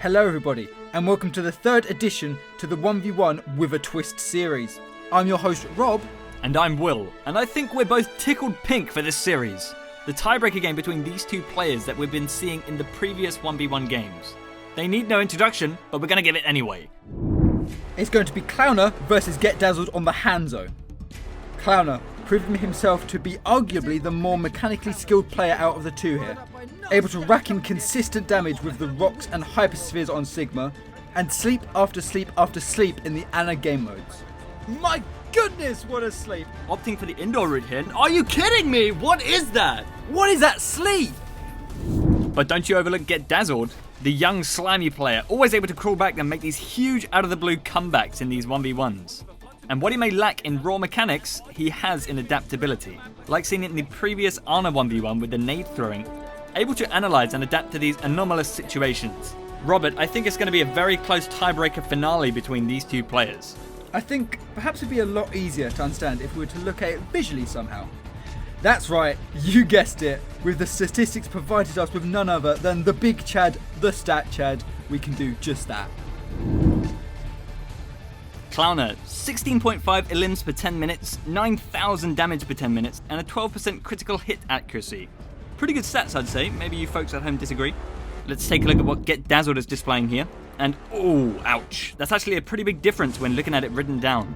Hello everybody, and welcome to the third edition to the 1v1 with a twist series. I'm your host Rob. And I'm Will, and I think we're both tickled pink for this series. The tiebreaker game between these two players that we've been seeing in the previous 1v1 games. They need no introduction, but we're going to give it anyway. It's going to be Clowner versus GetDazzled on the Hanzo. Clowner, proving himself to be arguably the more mechanically skilled player out of the two here. Able to rack in consistent damage with the rocks and hyperspheres on Sigma, and sleep after sleep after sleep in the Ana game modes. My goodness, what a sleep! Opting for the indoor route here. Are you kidding me? What is that? What is that sleep? But don't you overlook GetDazzled, the young slimy player, always able to crawl back and make these huge out of the blue comebacks in these 1v1s. And what he may lack in raw mechanics, he has in adaptability. Like seen in the previous Ana 1v1 with the nade throwing, able to analyze and adapt to these anomalous situations. Robert, I think it's going to be a very close tiebreaker finale between these two players. I think perhaps it'd be a lot easier to understand if we were to look at it visually somehow. That's right, you guessed it. With the statistics provided us with none other than the Big Chad, the Stat Chad, we can do just that. Clowner, 16.5 elims per 10 minutes, 9,000 damage per 10 minutes, and a 12% critical hit accuracy. Pretty good stats, I'd say. Maybe you folks at home disagree. Let's take a look at what GetDazzled is displaying here. And, oh, ouch. That's actually a pretty big difference when looking at it written down.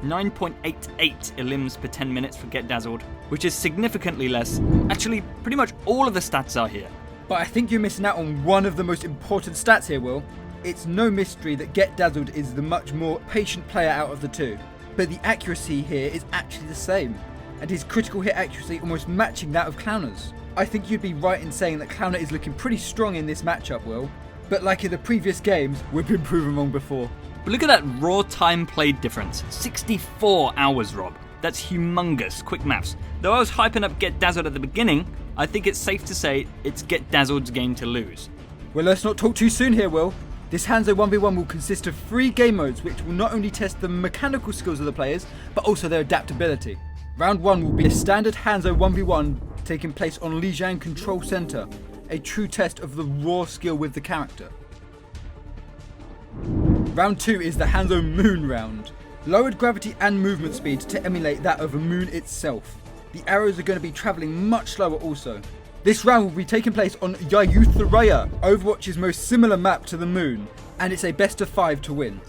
9.88 elims per 10 minutes for GetDazzled, which is significantly less. Actually, pretty much all of the stats are here. But I think you're missing out on one of the most important stats here, Will. It's no mystery that GetDazzled is the much more patient player out of the two. But the accuracy here is actually the same, and his critical hit accuracy almost matching that of Clowner's. I think you'd be right in saying that Clowner is looking pretty strong in this matchup, Will. But like in the previous games, we've been proven wrong before. But look at that raw time played difference. 64 hours, Rob. That's humongous. Quick maths. Though I was hyping up GetDazzled at the beginning, I think it's safe to say it's GetDazzled's game to lose. Well, let's not talk too soon here, Will. This Hanzo 1v1 will consist of 3 game modes which will not only test the mechanical skills of the players, but also their adaptability. Round 1 will be a standard Hanzo 1v1 taking place on Lijiang Control Center, a true test of the raw skill with the character. Round 2 is the Hanzo Moon round. Lowered gravity and movement speed to emulate that of a moon itself. The arrows are going to be travelling much slower also. This round will be taking place on Yayutharaya, Overwatch's most similar map to the moon, and it's a best of 5 to win.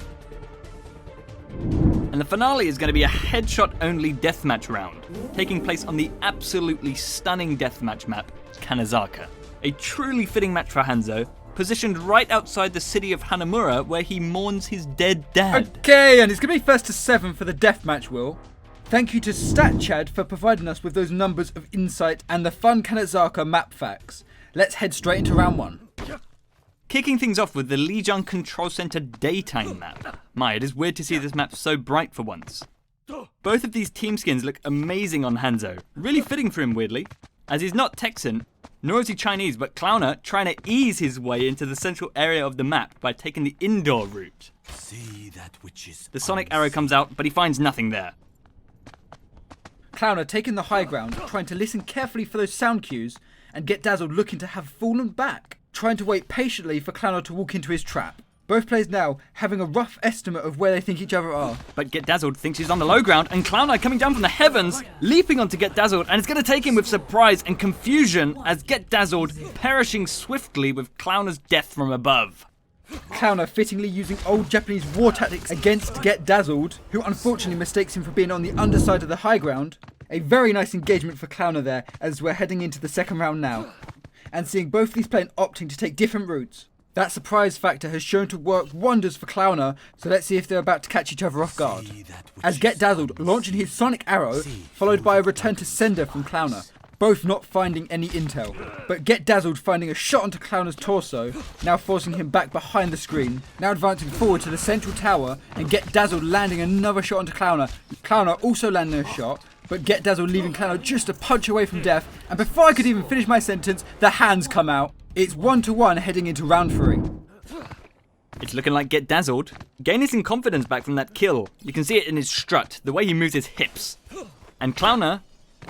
And the finale is going to be a headshot only deathmatch round, taking place on the absolutely stunning deathmatch map, Kanazaka. A truly fitting match for Hanzo, positioned right outside the city of Hanamura where he mourns his dead dad. Okay, and it's going to be first to 7 for the deathmatch, Will. Thank you to StatChad for providing us with those numbers of insight and the fun Kanazaka map facts. Let's head straight into round 1. Kicking things off with the Lijiang Control Center daytime map. My, it is weird to see this map so bright for once. Both of these team skins look amazing on Hanzo, really fitting for him weirdly, as he's not Texan, nor is he Chinese, but Clowner trying to ease his way into the central area of the map by taking the indoor route. See that which is the sonic arrow comes out, but he finds nothing there. Clowner taking the high ground, trying to listen carefully for those sound cues, and GetDazzled looking to have fallen back, trying to wait patiently for Clowner to walk into his trap. Both players now having a rough estimate of where they think each other are. But GetDazzled thinks he's on the low ground, and Clowner coming down from the heavens, leaping onto GetDazzled, and it's going to take him with surprise and confusion as GetDazzled perishing swiftly with Clowner's death from above. Clowner fittingly using old Japanese war tactics against GetDazzled, who unfortunately mistakes him for being on the underside of the high ground. A very nice engagement for Clowner there as we're heading into the second round now. And seeing both these players opting to take different routes. That surprise factor has shown to work wonders for Clowner, so let's see if they're about to catch each other off guard. As GetDazzled launching his sonic arrow, followed by a return to sender from Clowner. Both not finding any intel, but GetDazzled finding a shot onto Clowner's torso, now forcing him back behind the screen, now advancing forward to the central tower, and GetDazzled landing another shot onto Clowner. Clowner also landing a shot, but GetDazzled leaving Clowner just a punch away from death, and before I could even finish my sentence, the hands come out. It's 1-1 heading into round 3. It's looking like GetDazzled gaining some confidence back from that kill. You can see it in his strut, the way he moves his hips. And Clowner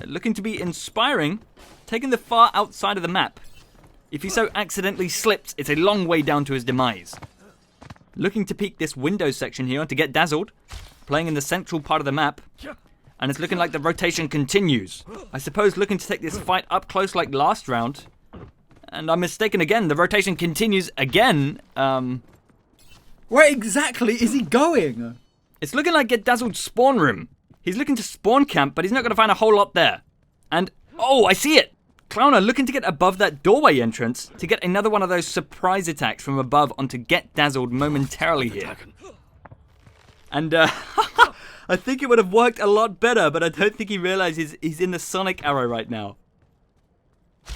looking to be inspiring, taking the far outside of the map. If he so accidentally slips, it's a long way down to his demise. Looking to peek this window section here to GetDazzled, playing in the central part of the map, and it's looking like the rotation continues. I suppose looking to take this fight up close like last round, and I'm mistaken again, the rotation continues again. Where exactly is he going? It's looking like GetDazzled's spawn room. He's looking to spawn camp, but he's not going to find a whole lot there. And, oh, I see it! Clowner looking to get above that doorway entrance to get another one of those surprise attacks from above onto GetDazzled momentarily here. And, I think it would have worked a lot better, but I don't think he realizes he's in the Sonic arrow right now.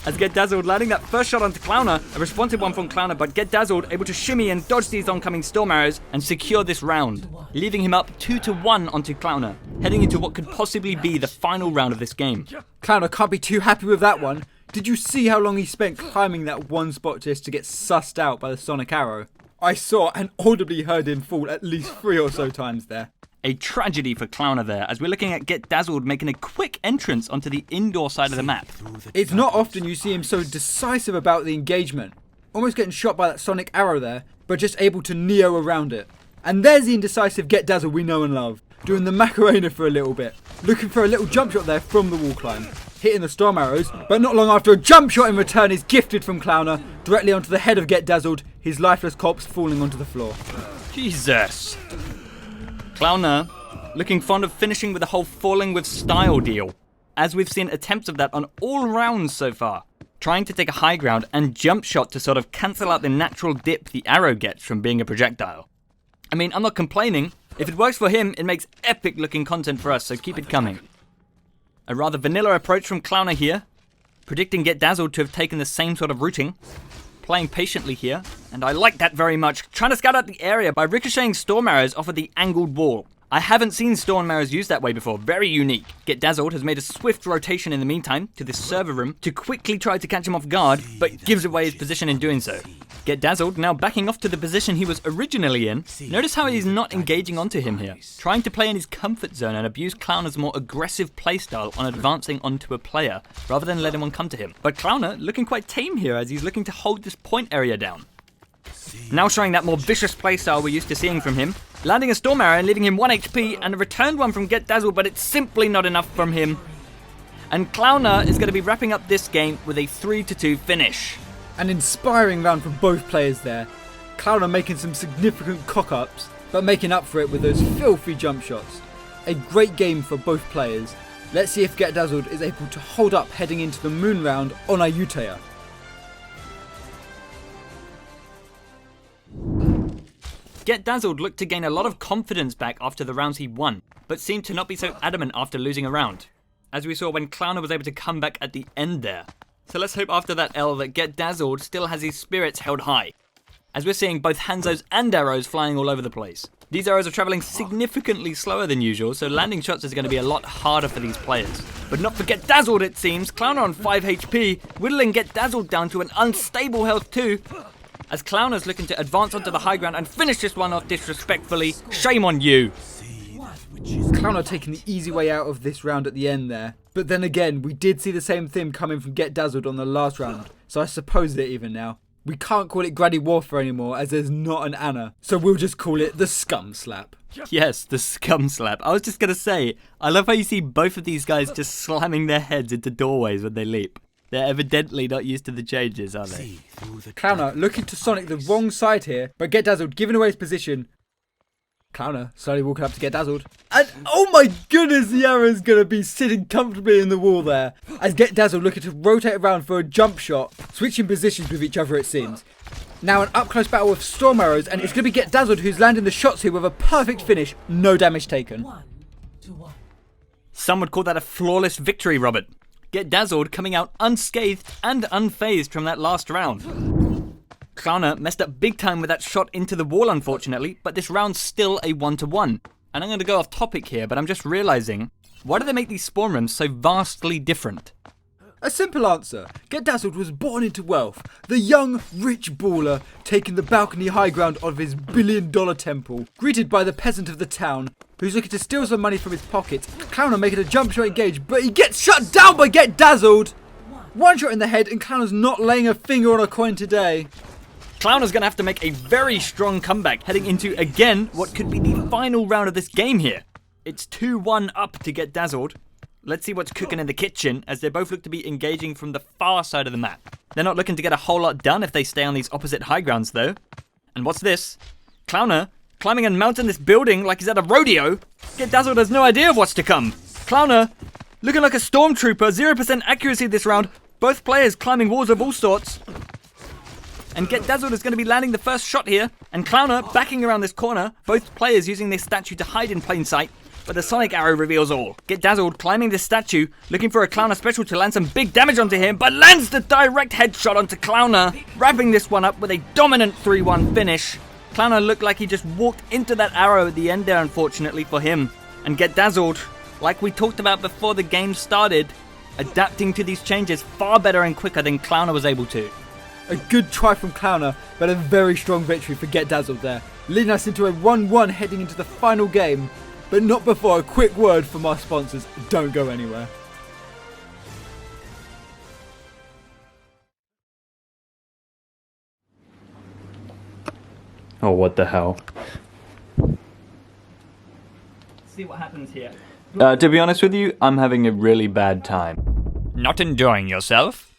As GetDazzled landing that first shot onto Clowner, a responsive one from Clowner, but GetDazzled able to shimmy and dodge these oncoming storm arrows and secure this round, leaving him up 2-1 onto Clowner, heading into what could possibly be the final round of this game. Clowner can't be too happy with that one. Did you see how long he spent climbing that one spot just to get sussed out by the Sonic arrow? I saw and audibly heard him fall at least 3 or so times there. A tragedy for Clowner there, as we're looking at GetDazzled making a quick entrance onto the indoor side of the map. It's not often you see him so decisive about the engagement. Almost getting shot by that Sonic arrow there, but just able to Neo around it. And there's the indecisive GetDazzled we know and love, doing the Macarena for a little bit, looking for a little jump shot there from the wall climb, hitting the storm arrows, but not long after a jump shot in return is gifted from Clowner, directly onto the head of GetDazzled, his lifeless corpse falling onto the floor. Jesus. Clowner looking fond of finishing with the whole falling with style deal, as we've seen attempts of that on all rounds so far, trying to take a high ground and jump shot to sort of cancel out the natural dip the arrow gets from being a projectile. I mean, I'm not complaining. If it works for him, it makes epic looking content for us, so keep it coming. A rather vanilla approach from Clowner here, predicting GetDazzled to have taken the same sort of routing, playing patiently here, and I like that very much, trying to scout out the area by ricocheting storm arrows off of the angled wall. I haven't seen storm arrows used that way before, very unique. GetDazzled has made a swift rotation in the meantime to this server room to quickly try to catch him off guard, but gives away his position in doing so. GetDazzled now backing off to the position he was originally in. Notice how he's not engaging onto him here, trying to play in his comfort zone and abuse Clowner's more aggressive playstyle on advancing onto a player, rather than let him come to him. But Clowner looking quite tame here as he's looking to hold this point area down. Now showing that more vicious playstyle we're used to seeing from him, landing a storm arrow and leaving him 1 HP and a returned one from GetDazzled, but it's simply not enough from him. And Clowner is going to be wrapping up this game with a 3-2 finish. An inspiring round from both players there. Clowner making some significant cock-ups, but making up for it with those filthy jump shots. A great game for both players. Let's see if GetDazzled is able to hold up heading into the moon round on Ayutthaya. GetDazzled looked to gain a lot of confidence back after the rounds he won, but seemed to not be so adamant after losing a round, as we saw when Clowner was able to come back at the end there. So let's hope after that L that GetDazzled still has his spirits held high, as we're seeing both Hanzos and arrows flying all over the place. These arrows are travelling significantly slower than usual, so landing shots is going to be a lot harder for these players. But not for GetDazzled it seems, Clowner on 5 HP, whittling GetDazzled down to an unstable health too, as Clowner's looking to advance onto the high ground and finish this one off disrespectfully. Shame on you. Clowner taking the easy way out of this round at the end there. But then again, we did see the same thing coming from GetDazzled on the last round, so I suppose they're even now. We can't call it Granny Warfare anymore as there's not an Anna, so we'll just call it the Scum Slap. Yes, the Scum Slap. I was just going to say, I love how you see both of these guys just slamming their heads into doorways when they leap. They're evidently not used to the changes, are they? Clowner looking to Sonic the wrong side here, but GetDazzled giving away his position. Clowner slowly walking up to GetDazzled. And oh my goodness, the arrow's going to be sitting comfortably in the wall there. As GetDazzled looking to rotate around for a jump shot, switching positions with each other it seems. Now an up close battle with storm arrows, and it's going to be GetDazzled who's landing the shots here with a perfect finish, no damage taken. Some would call that a flawless victory, Robert. GetDazzled coming out unscathed and unfazed from that last round. Clowner messed up big time with that shot into the wall unfortunately, but this round's still a 1-1. And I'm going to go off topic here, but I'm just realising, why do they make these spawn rooms so vastly different? A simple answer. GetDazzled was born into wealth. The young, rich baller taking the balcony high ground of his billion-dollar temple, greeted by the peasant of the town, who's looking to steal some money from his pocket. Clowner making a jump shot engage, but he gets shut down by GetDazzled! One shot in the head and Clowner's not laying a finger on a coin today. Clowner's going to have to make a very strong comeback heading into, again, what could be the final round of this game here. It's 2-1 up to GetDazzled. Let's see what's cooking in the kitchen, as they both look to be engaging from the far side of the map. They're not looking to get a whole lot done if they stay on these opposite high grounds, though. And what's this? Clowner climbing and mounting this building like he's at a rodeo. GetDazzled has no idea of what's to come. Clowner looking like a stormtrooper, 0% accuracy this round. Both players climbing walls of all sorts. And GetDazzled is going to be landing the first shot here. And Clowner backing around this corner. Both players using this statue to hide in plain sight. But the sonic arrow reveals all. GetDazzled climbing this statue, looking for a Clowner special to land some big damage onto him, but lands the direct headshot onto Clowner, wrapping this one up with a dominant 3-1 finish. Clowner looked like he just walked into that arrow at the end there, unfortunately for him. And GetDazzled, like we talked about before the game started, adapting to these changes far better and quicker than Clowner was able to. A good try from Clowner, but a very strong victory for GetDazzled there, leading us into a 1-1 heading into the final game. But not before a quick word from our sponsors. Don't go anywhere. Oh, what the hell. See what happens here. To be honest with you, I'm having a really bad time. Not enjoying yourself?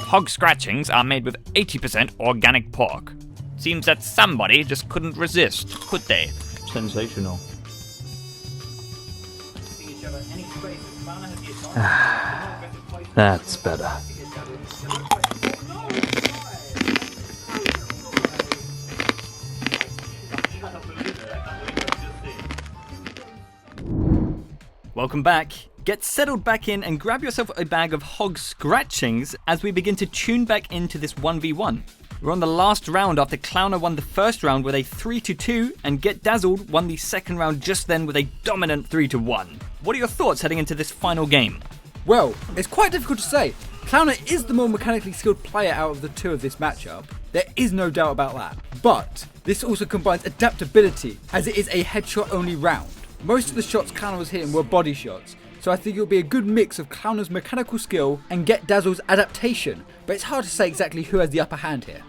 Hog scratchings are made with 80% organic pork. Seems that somebody just couldn't resist, could they? Sensational. That's better. Welcome back. Get settled back in and grab yourself a bag of hog scratchings as we begin to tune back into this 1v1. We're on the last round after Clowner won the first round with a 3-2 and GetDazzled won the second round just then with a dominant 3-1. What are your thoughts heading into this final game? Well, it's quite difficult to say. Clowner is the more mechanically skilled player out of the two of this matchup. There is no doubt about that. But this also combines adaptability, as it is a headshot only round. Most of the shots Clowner was hitting were body shots, so I think it'll be a good mix of Clowner's mechanical skill and GetDazzled's adaptation, but it's hard to say exactly who has the upper hand here.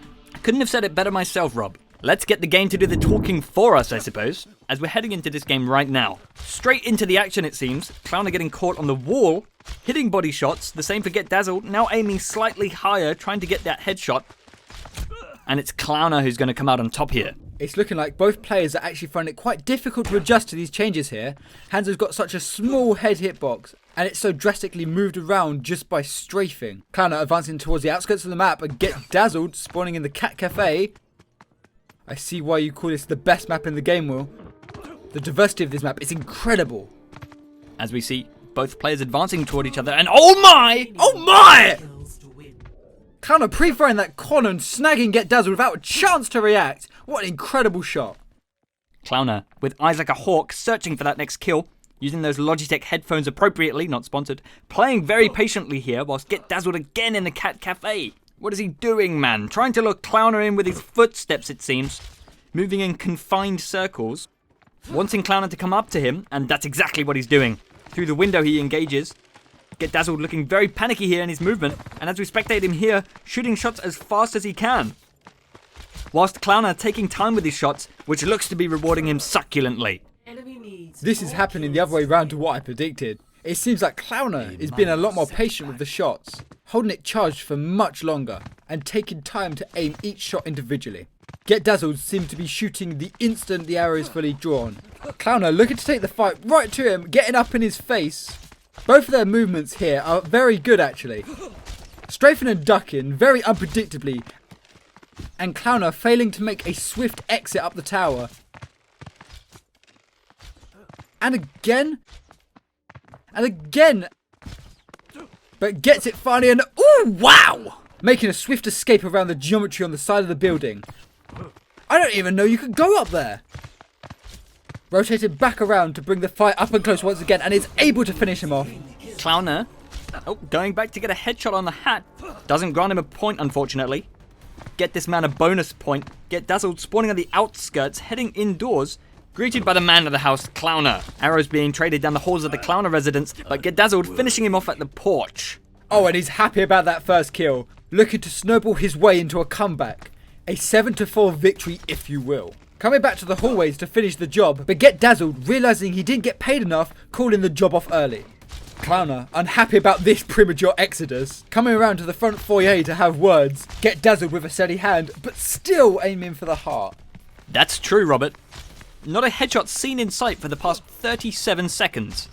Couldn't have said it better myself, Rob. Let's get the game to do the talking for us, I suppose, as we're heading into this game right now. Straight into the action, it seems. Clowner getting caught on the wall, hitting body shots. The same for GetDazzled, now aiming slightly higher, trying to get that headshot. And it's Clowner who's going to come out on top here. It's looking like both players are actually finding it quite difficult to adjust to these changes here. Hanzo's got such a small head hitbox, and it's so drastically moved around just by strafing. Clowner advancing towards the outskirts of the map and GetDazzled spawning in the Cat Cafe. I see why you call this the best map in the game, Will. The diversity of this map is incredible. As we see both players advancing toward each other, and oh my! Oh my! Clowner pre-firing that con and snagging GetDazzled without a chance to react. What an incredible shot. Clowner, with eyes like a hawk, searching for that next kill, using those Logitech headphones appropriately, not sponsored, playing very patiently here whilst GetDazzled again in the Cat Cafe. What is he doing, man? Trying to lure Clowner in with his footsteps, it seems. Moving in confined circles. Wanting Clowner to come up to him, and that's exactly what he's doing. Through the window he engages. GetDazzled looking very panicky here in his movement, and as we spectate him here, shooting shots as fast as he can. Whilst Clowner taking time with his shots, which looks to be rewarding him succulently. This is happening the other way round to what I predicted. It seems like Clowner is being a lot more patient with the shots, holding it charged for much longer, and taking time to aim each shot individually. GetDazzled seems to be shooting the instant the arrow is fully drawn. Clowner looking to take the fight right to him, getting up in his face. Both of their movements here are very good actually. Strafing and ducking very unpredictably, and Clowner failing to make a swift exit up the tower. And again, but gets it finally, and ooh, wow! Making a swift escape around the geometry on the side of the building. I don't even know you could go up there. Rotated back around to bring the fight up and close once again, and is able to finish him off. Clowner, going back to get a headshot on the hat. Doesn't grant him a point, unfortunately. Get this man a bonus point. GetDazzled spawning on the outskirts, heading indoors. Greeted by the man of the house, Clowner. Arrows being traded down the halls of the Clowner residence, but GetDazzled finishing him off at the porch. Oh, and he's happy about that first kill, looking to snowball his way into a comeback. A 7-4 victory, if you will. Coming back to the hallways to finish the job, but GetDazzled, realising he didn't get paid enough, calling the job off early. Clowner, unhappy about this premature exodus, coming around to the front foyer to have words. GetDazzled with a steady hand, but still aiming for the heart. That's true, Robert. Not a headshot seen in sight for the past 37 seconds.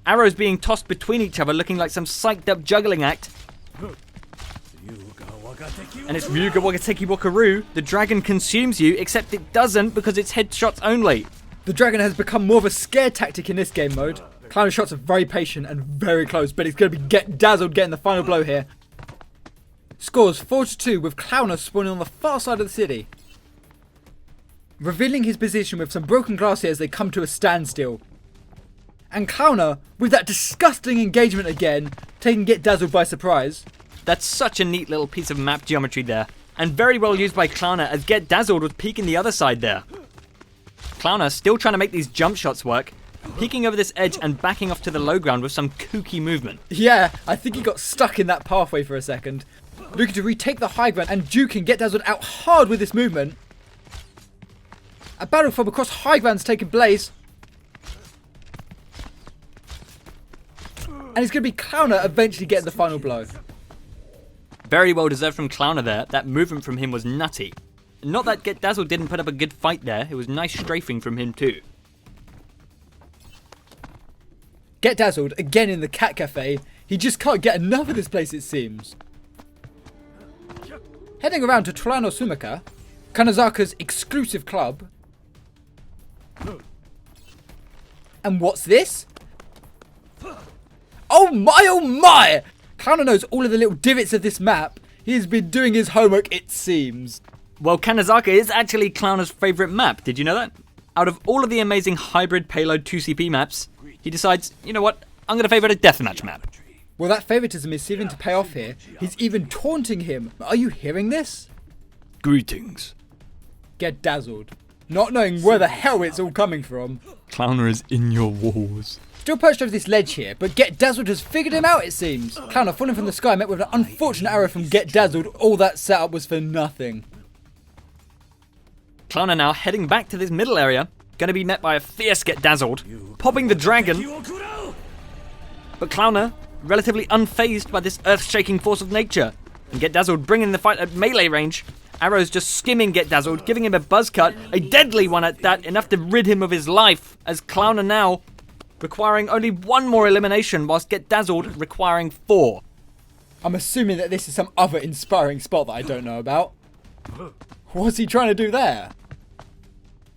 Arrows being tossed between each other looking like some psyched up juggling act. And it's Ryuga Wagateki Wakaru. The dragon consumes you, except it doesn't because it's headshots only. The dragon has become more of a scare tactic in this game mode. Clowner shots are very patient and very close, but it's going to be GetDazzled getting the final blow here. Scores 4-2 with Clowner spawning on the far side of the city. Revealing his position with some broken glass here as they come to a standstill. And Clowner, with that disgusting engagement again, taking GetDazzled by surprise. That's such a neat little piece of map geometry there. And very well used by Clowner as GetDazzled was peeking the other side there. Clowner still trying to make these jump shots work, peeking over this edge and backing off to the low ground with some kooky movement. Yeah, I think he got stuck in that pathway for a second. Looking to retake the high ground and duking GetDazzled out hard with this movement. A battle from across high ground's taking place. And it's going to be Clowner eventually getting the final blow. Very well deserved from Clowner there. That movement from him was nutty. Not that GetDazzled didn't put up a good fight there. It was nice strafing from him too. GetDazzled again in the cat cafe. He just can't get enough of this place, it seems. Heading around to Torano Sumaka, Kanazaka's exclusive club. And what's this? Oh my! Clowner knows all of the little divots of this map. He has been doing his homework, it seems. Well, Kanazaka is actually Clowner's favourite map. Did you know that? Out of all of the amazing hybrid payload 2CP maps, he decides, you know what, I'm going to favourite a deathmatch map. Well, that favoritism is seeming to pay off here. He's even taunting him. Are you hearing this? Greetings. GetDazzled. Not knowing where the hell it's all coming from. Clowner is in your walls. Still perched over this ledge here, but GetDazzled has figured him out, it seems. Clowner falling from the sky met with an unfortunate arrow from GetDazzled. All that setup was for nothing. Clowner now heading back to this middle area. Going to be met by a fierce GetDazzled, popping the dragon. But Clowner, relatively unfazed by this earth-shaking force of nature. And GetDazzled bringing the fight at melee range. Arrows just skimming GetDazzled, giving him a buzz cut, a deadly one at that, enough to rid him of his life, as Clowner now requiring only one more elimination, whilst GetDazzled requiring 4. I'm assuming that this is some other inspiring spot that I don't know about. What's he trying to do there?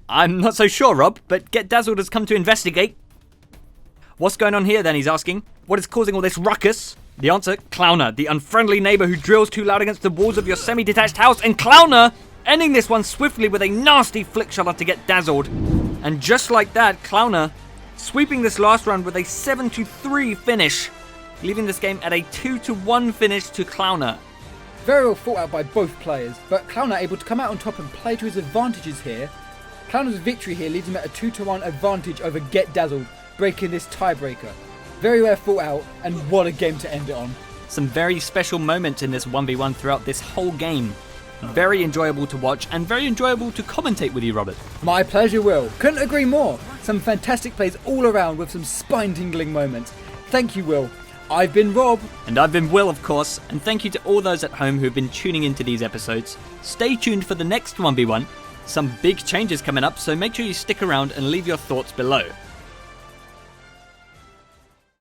I'm not so sure, Rob, but GetDazzled has come to investigate. What's going on here then, he's asking? What is causing all this ruckus? The answer, Clowner, the unfriendly neighbour who drills too loud against the walls of your semi-detached house, and Clowner ending this one swiftly with a nasty flick shot to GetDazzled. And just like that, Clowner sweeping this last round with a 7-3 finish, leaving this game at a 2-1 finish to Clowner. Very well thought out by both players, but Clowner able to come out on top and play to his advantages here. Clowner's victory here leaves him at a 2-1 advantage over GetDazzled, breaking this tiebreaker. Very well thought out, and what a game to end it on. Some very special moments in this 1v1 throughout this whole game. Very enjoyable to watch and very enjoyable to commentate with you, Robert. My pleasure, Will. Couldn't agree more. Some fantastic plays all around with some spine-tingling moments. Thank you, Will. I've been Rob. And I've been Will, of course. And thank you to all those at home who've been tuning into these episodes. Stay tuned for the next 1v1. Some big changes coming up, so make sure you stick around and leave your thoughts below.